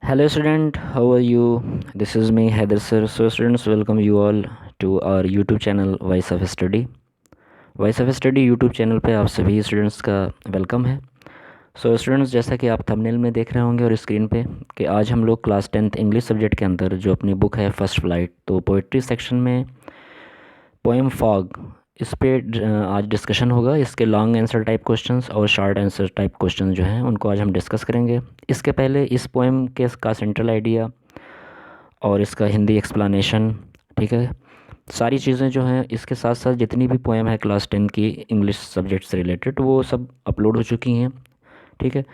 Hello student, how are you? This is me Haider sir. So students, welcome you all to our YouTube channel Voice of Study. Voice of Study YouTube channel पे आप सभी students का welcome है। So students, जैसा कि आप thumbnail में देख रहे होंगे और स्क्रीन पे कि आज हम लोग क्लास 10th इंग्लिश सब्जेक्ट के अंदर जो अपनी बुक है फर्स्ट फ्लाइट, तो पोइट्री सेक्शन में पोएम फॉग, इस पे आज डिस्कशन होगा। इसके लॉन्ग आंसर टाइप क्वेश्चंस और शॉर्ट आंसर टाइप क्वेश्चन जो हैं उनको आज हम डिस्कस करेंगे। इसके पहले इस पोएम के का सेंट्रल आइडिया और इसका हिंदी एक्सप्लेनेशन, ठीक है, सारी चीज़ें जो हैं इसके साथ साथ जितनी भी पोएम है क्लास 10 की इंग्लिश सब्जेक्ट से रिलेटेड वो सब अपलोड हो चुकी हैं, ठीक है,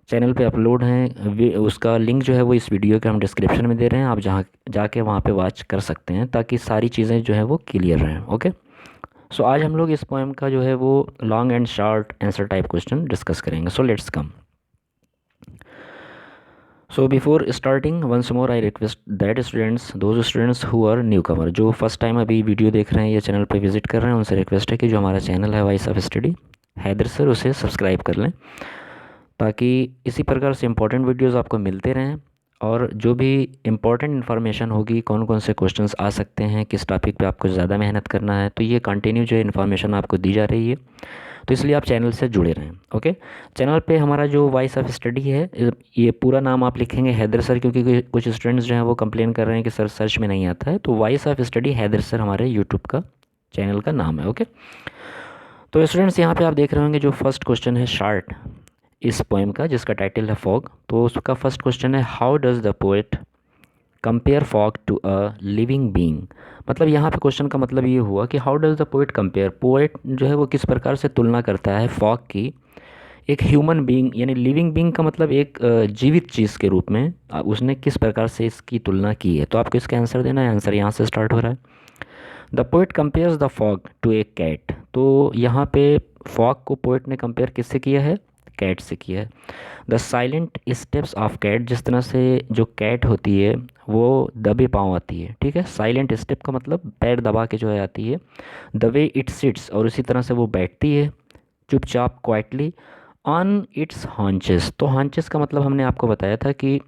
चैनल पे अपलोड हैं। उसका लिंक जो है वो इस वीडियो के हम डिस्क्रिप्शन में दे रहे हैं, आप जहाँ जाके वहाँ पे वॉच कर सकते हैं ताकि सारी चीज़ें जो है वो क्लियर रहें। ओके, सो आज हम लोग इस पोएम का जो है वो long and short answer type question discuss करेंगे। So let's come. So before starting once more I request that students, those students who are newcomer, जो फर्स्ट टाइम अभी वीडियो देख रहे हैं या चैनल पे विजिट कर रहे हैं, उनसे रिक्वेस्ट है कि जो हमारा चैनल है voice of study Haider sir, उसे सब्सक्राइब कर लें ताकि इसी प्रकार से इंपॉर्टेंट वीडियोस आपको मिलते रहें। और जो भी इम्पॉर्टेंट इन्फॉर्मेशन होगी, कौन कौन से क्वेश्चंस आ सकते हैं, किस टॉपिक पे आपको ज़्यादा मेहनत करना है, तो ये कंटिन्यू जो इन्फॉर्मेशन आपको दी जा रही है, तो इसलिए आप चैनल से जुड़े रहें। ओके, चैनल पे हमारा जो वॉइस ऑफ स्टडी है, ये पूरा नाम आप लिखेंगे हैदर सर, क्योंकि कुछ स्टूडेंट्स जो हैं वो कंप्लेन कर रहे हैं कि सर सर्च में नहीं आता है, तो voice of study Haider sir हमारे यूट्यूब का चैनल का नाम है। ओके, तो स्टूडेंट्स यहाँ पे आप देख रहे होंगे जो फर्स्ट क्वेश्चन है शार्ट इस पोएम का, जिसका टाइटल है फॉग, तो उसका फर्स्ट क्वेश्चन है how does the poet compare fog to a living being. मतलब यहाँ पे क्वेश्चन का मतलब ये हुआ कि how does the poet compare, poet जो है वो किस प्रकार से तुलना करता है फॉग की एक ह्यूमन बीइंग, यानी लिविंग बीइंग का मतलब एक जीवित चीज़ के रूप में उसने किस प्रकार से इसकी तुलना की है। तो आपको इसका आंसर देना है। आंसर यहाँ से स्टार्ट हो रहा है। The poet compares the fog to a cat. तो यहाँ पे फॉग को पोएट ने कंपेयर किससे किया है? कैट से किया है। The silent steps of cat, जिस तरह से जो कैट होती है वो दबे पाँव आती है, ठीक है, साइलेंट स्टेप का मतलब पैर दबा के जो है आती है। द वे इट सिट्स, और उसी तरह से वो बैठती है चुपचाप क्वाइटली ऑन इट्स हॉन्चेस। तो हॉन्चेस का मतलब हमने आपको बताया था कि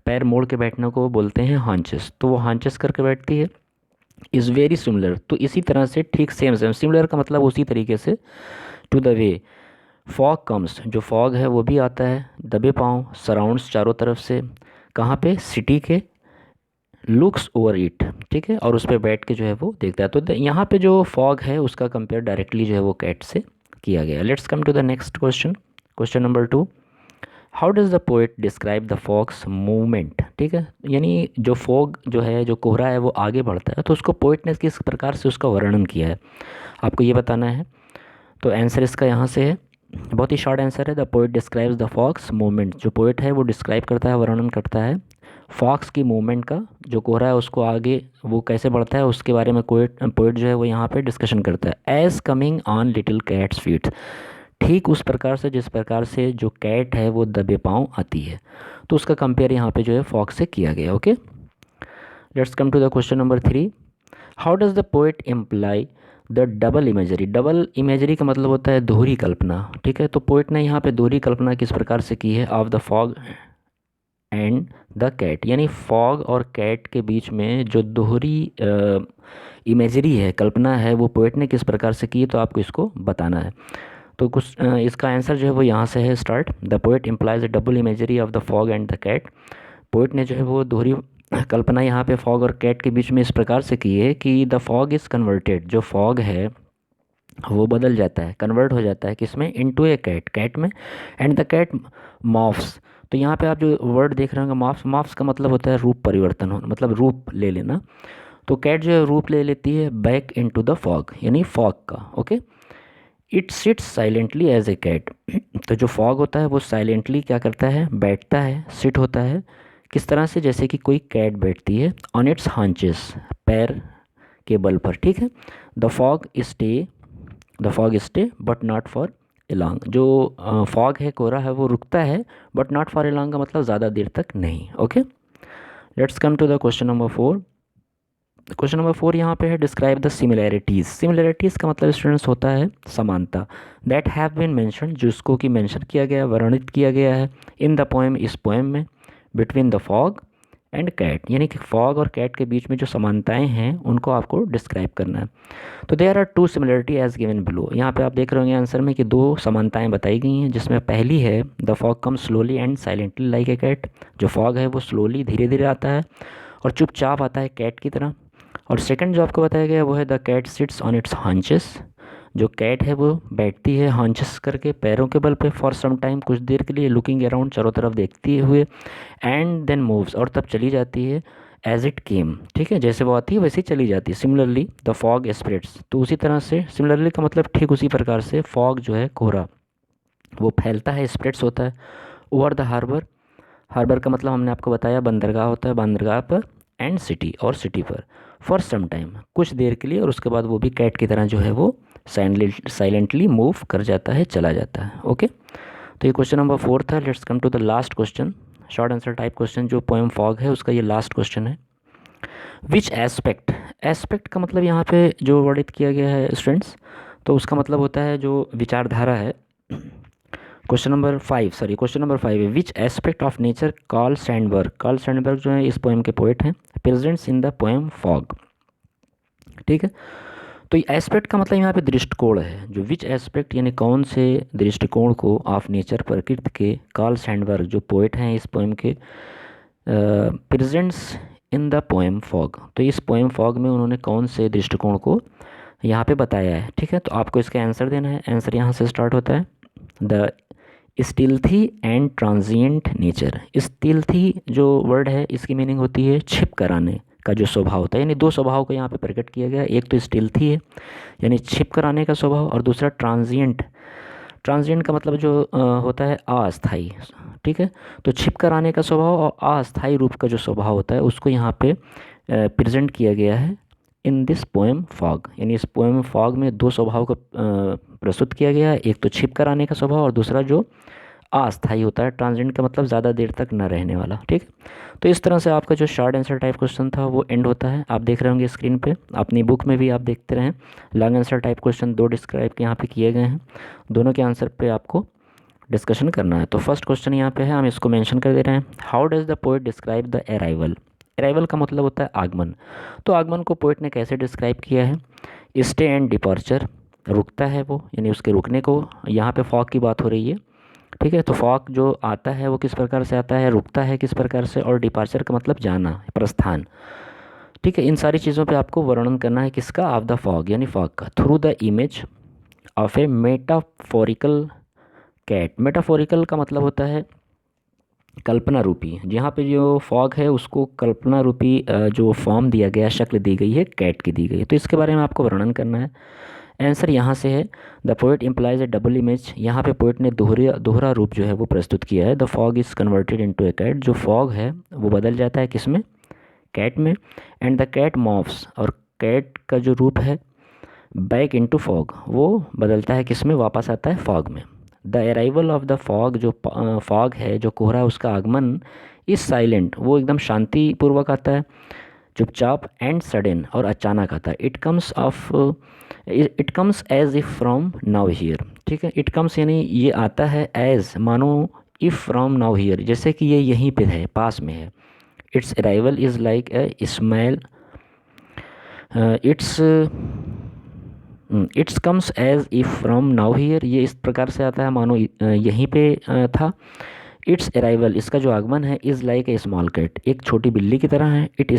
पैर मोड़ के बैठने को बोलते हैं हॉन्चेस, तो वो हॉन्चेस करके बैठती है। इज़ वेरी सिमिलर, तो इसी तरह से ठीक सेम सेम, सिमिलर का मतलब उसी तरीके से, to the way fog comes, जो फॉग है वो भी आता है दबे पाँव, सराउंड्स चारों तरफ से, कहाँ पे? सिटी के, लुक्स ओवर इट, ठीक है, और उस पर बैठ के जो है वो देखता है। तो यहाँ पे जो फॉग है उसका कंपेयर डायरेक्टली जो है वो कैट से किया गया। Let's come to the next question, question number 2। How does the poet describe the fog's movement, ठीक है, यानी जो फॉग जो है, जो कोहरा है वो आगे बढ़ता है, तो उसको पोएट ने किस प्रकार से उसका वर्णन किया है, आपको ये बताना है। तो आंसर इसका यहाँ से है, बहुत ही शॉर्ट आंसर है, the poet describes the fox movement. जो पोएट है वो डिस्क्राइब करता है, वर्णन करता है फॉक्स की मूवमेंट का, जो कोहरा है उसको आगे वो कैसे बढ़ता है उसके बारे में पोएट जो है वो यहाँ पे डिस्कशन करता है। As coming on little cat's feet, ठीक उस प्रकार से जिस प्रकार से जो कैट है वो दबे पाँव आती है, तो उसका कंपेयर यहाँ पे जो है फॉक्स से किया गया। Okay, let's come to the question number 3। How does the poet imply the double imagery. Double imagery का मतलब होता है दोहरी कल्पना, ठीक है, तो पोएट ने यहाँ पे दोहरी कल्पना किस प्रकार से की है? Of the fog and the cat, यानी फॉग और कैट के बीच में जो दोहरी इमेजरी है, कल्पना है, वो पोएट ने किस प्रकार से की है, तो आपको इसको बताना है। तो कुछ इसका आंसर जो है वो यहाँ से है start. The poet implies the double imagery of the fog and the cat. Poet ने जो है वो दोहरी कल्पना यहाँ पे फॉग और कैट के बीच में इस प्रकार से की है कि द फॉग इज़ कन्वर्टेड, जो फॉग है वो बदल जाता है, कन्वर्ट हो जाता है किसमें? इनटू ए कैट, कैट में, एंड द कैट मॉफ्स। तो यहाँ पे आप जो वर्ड देख रहे होंगे मॉफ्स, मॉफ्स का मतलब होता है रूप परिवर्तन होना, मतलब रूप ले लेना। तो कैट जो है रूप ले लेती है बैक इनटू द फॉग, यानी फॉग का। Okay, it sits silently as a cat. तो जो फॉग होता है वो साइलेंटली क्या करता है? बैठता है, सिट होता है, किस तरह से? जैसे कि कोई कैट बैठती है, ऑन इट्स हांचेस, पैर के बल पर, ठीक है। The fog stay but not for a long. जो फॉग है, कोहरा है, वो रुकता है but not for a long का मतलब ज़्यादा देर तक नहीं। Okay, let's come to the question number 4। Question number 4 यहाँ पे है डिस्क्राइब द सिमिलैरिटीज़। सिमिलैरिटीज़ का मतलब स्टूडेंट्स होता है समानता, दैट हैव बीन मेंशन, जिसको कि मेंशन किया गया, वर्णित किया गया है, इन द पोएम, इस पोएम में, between the fog and cat, यानी कि फॉग और कैट के बीच में जो समानताएं हैं उनको आपको डिस्क्राइब करना है। तो there are two similarity as given below, यहाँ पे आप देख रहे होंगे आंसर में कि दो समानताएं बताई गई हैं, जिसमें पहली है the fog come slowly and silently like a cat, जो फॉग है वो स्लोली धीरे धीरे आता है और चुपचाप आता है कैट की तरह। और सेकंड जो आपको बताया गया वो है the cat sits on its haunches, जो कैट है वो बैठती है हॉन्चेस करके पैरों के बल पे फॉर सम टाइम, कुछ देर के लिए, लुकिंग अराउंड, चारों तरफ देखती हुए, एंड देन मूव्स, और तब चली जाती है एज इट केम, ठीक है, जैसे वो आती है वैसे ही चली जाती है। सिमिलरली द फॉग स्प्रेड्स, तो उसी तरह से सिमिलरली का मतलब ठीक उसी प्रकार से फॉग जो है कोहरा वो फैलता है, स्प्रेड्स होता है ओवर द हार्बर। हार्बर का मतलब हमने आपको बताया बंदरगाह होता है, बंदरगाह पर, एंड सिटी, और सिटी पर, फॉर सम टाइम, कुछ देर के लिए, और उसके बाद वो भी कैट की तरह जो है वो साइलेंटली मूव कर जाता है, चला जाता है। ओके, तो ये क्वेश्चन नंबर 4 था। Let's come to the last question, short answer type question, जो पोएम फॉग है उसका ये लास्ट क्वेश्चन है। विच एस्पेक्ट, एस्पेक्ट का मतलब यहाँ पे जो वर्णित किया गया है स्टूडेंट्स, तो उसका मतलब होता है जो विचारधारा है। क्वेश्चन नंबर 5 है, which aspect of nature Carl Sandburg जो है इस पोएम के पोएट हैं, presents in the poem fog. ठीक है, तो ये एस्पेक्ट का मतलब यहाँ पे दृष्टिकोण है, जो विच एस्पेक्ट यानी कौन से दृष्टिकोण को ऑफ नेचर, प्रकृति के, कार्ल सैंडबर्ग जो पोएट हैं इस पोएम के, presents in the poem fog, तो इस पोएम फॉग में उन्होंने कौन से दृष्टिकोण को यहाँ पे बताया है। ठीक है, तो आपको इसका आंसर देना है। आंसर यहाँ से स्टार्ट होता है, द स्टिल्थी एंड ट्रांजिएंट नेचर। स्टिल्थी जो वर्ड है इसकी मीनिंग होती है छिप कर आने का जो स्वभाव होता है, यानी दो स्वभाव को यहाँ पे प्रकट किया गया। एक तो स्टिल्थी है यानी छिप कर आने का स्वभाव, और दूसरा ट्रांजिएंट। ट्रांजिएंट का मतलब जो होता है अस्थाई। ठीक है, तो छिप कर आने का स्वभाव और अस्थाई रूप का जो स्वभाव होता है उसको यहाँ पे प्रेजेंट किया गया है इन दिस पोएम फॉग, यानी इस पोएम फॉग में दो स्वभाव को प्रस्तुत किया गया है, एक तो छिप कर आने का स्वभाव और दूसरा जो अस्थाई होता है। ट्रांजिएंट का मतलब ज़्यादा देर तक न रहने वाला। ठीक, तो इस तरह से आपका जो शॉर्ट आंसर टाइप क्वेश्चन था वो एंड होता है। आप देख रहे होंगे स्क्रीन पे, अपनी बुक में भी आप देखते रहें, लॉन्ग आंसर टाइप क्वेश्चन दो डिस्क्राइब के यहाँ पे किए गए हैं, दोनों के आंसर पे आपको डिस्कशन करना है। तो फर्स्ट क्वेश्चन यहाँ पे है, हम इसको मेंशन कर दे रहे हैं, how does the poet describe the arrival. Arrival का मतलब होता है आगमन, तो आगमन को पोएट ने कैसे डिस्क्राइब किया है, स्टे एंड डिपार्चर, रुकता है वो, यानी उसके रुकने को, यहाँ पे फॉग की बात हो रही है। ठीक है, तो फॉग जो आता है वो किस प्रकार से आता है, रुकता है किस प्रकार से, और डिपार्चर का मतलब जाना, प्रस्थान। ठीक है, इन सारी चीज़ों पे आपको वर्णन करना है किसका, ऑफ द फॉग यानी फॉग का, through the image of a metaphorical cat. Metaphorical का मतलब होता है कल्पना रूपी, जहाँ पे जो फॉग है उसको कल्पना रूपी जो फॉर्म दिया गया, शक्ल दी गई है, कैट की दी गई है, तो इसके बारे में आपको वर्णन करना है। आंसर यहाँ से है, the poet implies A double image, यहाँ पे पोएट ने दोहरा रूप जो है वो प्रस्तुत किया है। The fog is converted into a cat, जो फॉग है वो बदल जाता है किस में, कैट में। एंड द कैट मॉव्स, और कैट का जो रूप है बैक इनटू फॉग, वो बदलता है किस में, वापस आता है फॉग में। The arrival of the fog, जो फॉग है, जो कोहरा, उसका आगमन, इज साइलेंट, वो एकदम शांतिपूर्वक आता है, चुपचाप, एंड सडन, और अचानक आता है। It comes as if from nowhere. ठीक है, इट कम्स यानी ये आता है, एज मानो, इफ़ फ्रॉम नाउ हियर, जैसे कि ये यहीं पे है, पास में है। Its arrival is like a smell, its comes as if from nowhere, ये इस प्रकार से आता है मानो यहीं पे था। इट्स अराइवल, इसका जो आगमन है, is like a small cat, एक छोटी बिल्ली की तरह है। इट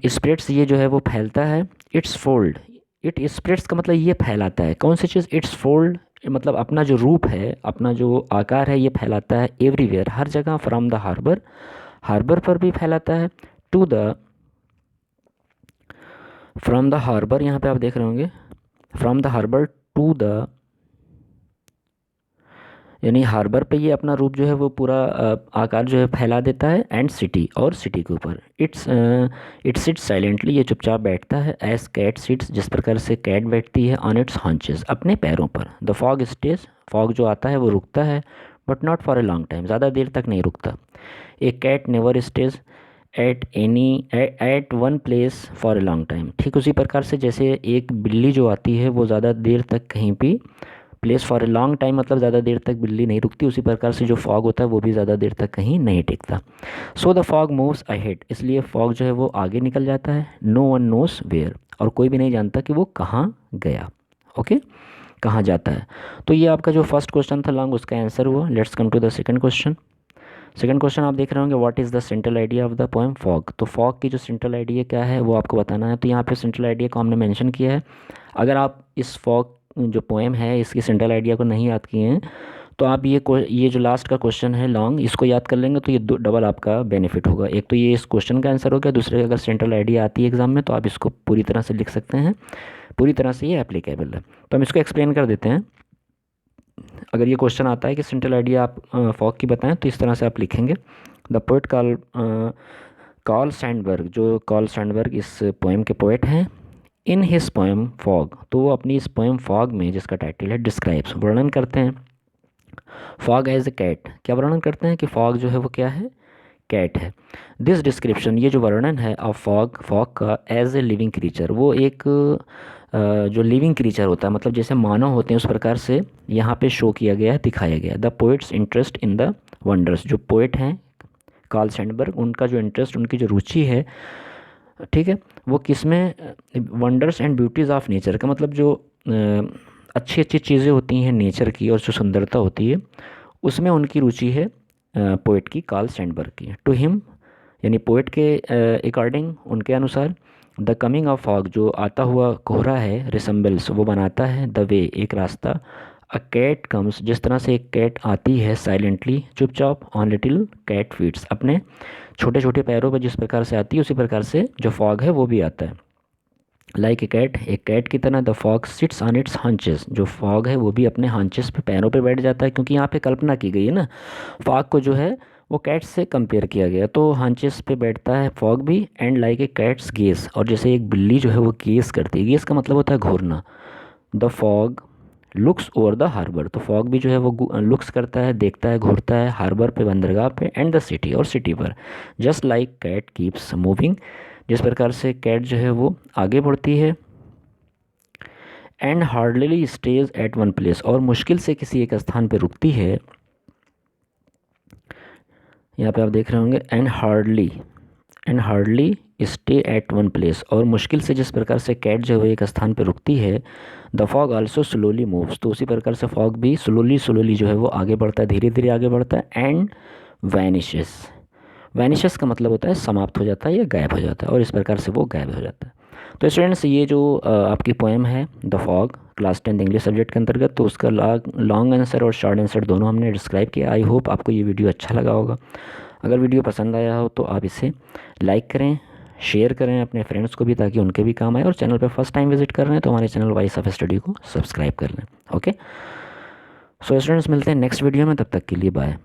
स्प्रेड्स, ये जो है वो फैलता है। इट्स फोल्ड, इट स्प्रेड्स का मतलब ये फैलाता है, कौन सी चीज़, इट्स फोल्ड मतलब अपना जो रूप है, अपना जो आकार है, ये फैलाता है एवरीवेयर, हर जगह। फ्रॉम द हार्बर, हार्बर पर भी फैलाता है। To the, from the harbour, यहाँ पे आप देख रहे होंगे, from the harbour to the, यानी हार्बर पे ये अपना रूप जो है वो पूरा आकार जो है फैला देता है। एंड सिटी, और सिटी के ऊपर। इट सिट्स साइलेंटली, ये चुपचाप बैठता है। एज कैट सिट्स, जिस प्रकार से कैट बैठती है। ऑन इट्स हॉन्चेस, अपने पैरों पर। द फॉग स्टेज, फॉग जो आता है वो रुकता है, but not for a long time, ज़्यादा देर तक नहीं रुकता। A cat never stays at one place for a long time, ठीक उसी प्रकार से जैसे एक बिल्ली जो आती है वो ज़्यादा देर तक कहीं भी place for a long time मतलब ज़्यादा देर तक बिल्ली नहीं रुकती, उसी प्रकार से जो फॉग होता है वो भी ज़्यादा देर तक कहीं नहीं टिकता। So the fog moves ahead, इसलिए फॉग जो है वो आगे निकल जाता है। नो वन नोस वेयर, और कोई भी नहीं जानता कि वो कहाँ गया। ओके, कहाँ जाता है। तो ये आपका जो फर्स्ट क्वेश्चन था लॉन्ग, उसका आंसर हुआ। Let's come to the second question. Second question आप देख रहे होंगे, what is the central idea of the poem fog. तो फॉग की जो सेंट्रल आइडिया क्या है वो आपको बताना है। तो यहाँ पे सेंट्रल आइडिया को हमने मेंशन किया है। अगर आप इस फॉग जो पोएम है इसकी सेंट्रल आइडिया को नहीं याद किए हैं तो आप ये जो लास्ट का क्वेश्चन है लॉन्ग, इसको याद कर लेंगे तो ये दो डबल आपका बेनिफिट होगा। एक तो ये इस क्वेश्चन का आंसर हो गया, दूसरे अगर सेंट्रल आइडिया आती है एग्जाम में तो आप इसको पूरी तरह से लिख सकते हैं, पूरी तरह से ये एप्लीकेबल है। तो हम इसको एक्सप्लेन कर देते हैं। अगर ये क्वेश्चन आता है कि सेंट्रल आइडिया आप फॉग की बताएं तो इस तरह से आप लिखेंगे। द पोएट कार्ल सैंडबर्ग, जो कार्ल सैंडबर्ग इस पोएम के पोएट हैं, इन हिज पोएम फॉग, तो वो अपनी इस पोएम फॉग में जिसका टाइटल है डिस्क्राइब्स, वर्णन करते हैं फॉग एज ए कैट। क्या वर्णन करते हैं कि फॉग जो है वो क्या है, कैट है। दिस डिस्क्रिप्शन, ये जो वर्णन है ऑफ फॉग, फॉग का, एज ए लिविंग क्रीचर, वो एक जो लिविंग क्रीचर होता है मतलब जैसे मानव होते हैं उस प्रकार से यहाँ पे शो किया गया है, दिखाया गया है। The poets interest in the wonders, जो पोइट हैं कार्ल सैंडबर्ग, उनका जो इंटरेस्ट, उनकी जो रुचि है, ठीक है, वो किस में, wonders and beauties of nature का मतलब जो अच्छी अच्छी चीज़ें होती हैं नेचर की और जो सुंदरता होती है उसमें उनकी रुचि है पोइट की, कार्ल सैंडबर्ग की। टू हिम यानी पोइट के अकॉर्डिंग, उनके अनुसार, द कमिंग ऑफ फॉग, जो आता हुआ कोहरा है, रिसम्बल्स, वो बनाता है, द वे, एक रास्ता, अ कैट कम्स, जिस तरह से एक कैट आती है साइलेंटली, चुपचाप, ऑन लिटिल कैट फीट्स, अपने छोटे छोटे पैरों पर जिस प्रकार से आती है उसी प्रकार से जो फॉग है वो भी आता है। लाइक ए कैट, एक कैट की तरह, the fog sits on its haunches, जो फॉग है वो भी अपने हांचेस पे, पैरों पे बैठ जाता है, क्योंकि यहाँ पे कल्पना की गई है ना, फॉग को जो है वो कैट से कंपेयर किया गया, तो हांचेस पे बैठता है फॉग भी। And like a cat's guess, और जैसे एक बिल्ली जो है वो गेस करती है, गेस का मतलब होता है घूरना। The fog looks over the harbour, तो फॉग भी जो है वो लुक्स करता है, देखता है, घूरता है हार्बर पे, बंदरगाह पे, एंड द सिटी, और सिटी पर। Just like cat keeps moving, जिस प्रकार से कैट जो है वो आगे बढ़ती है। And hardly stays at one place, और मुश्किल से किसी एक स्थान पर रुकती है। यहाँ पे आप देख रहे होंगे, and hardly stay at one place, और मुश्किल से जिस प्रकार से कैट जो है एक स्थान पर रुकती है। The fog also slowly moves, तो उसी प्रकार से फॉग भी स्लोली जो है वो आगे बढ़ता है, धीरे धीरे आगे बढ़ता है। एंड वैनिशेस, वैनिशेस का मतलब होता है समाप्त हो जाता है या गायब हो जाता है, और इस प्रकार से वो गायब हो जाता है। तो स्टूडेंट्स, ये जो आपकी पोएम है the fog, class 10 English subject के अंतर्गत, तो उसका लॉन्ग आंसर और शॉर्ट आंसर दोनों हमने डिस्क्राइब किया। आई होप आपको ये वीडियो अच्छा लगा होगा। अगर वीडियो पसंद आया हो तो आप इसे लाइक करें, शेयर करें अपने फ्रेंड्स को भी, ताकि उनके भी काम आए। और चैनल पर फर्स्ट टाइम विजिट कर रहे हैं तो हमारे चैनल वॉइस ऑफ स्टडी को सब्सक्राइब कर लें। ओके, सो स्टूडेंट्स, मिलते हैं नेक्स्ट वीडियो में, तब तक के लिए बाय।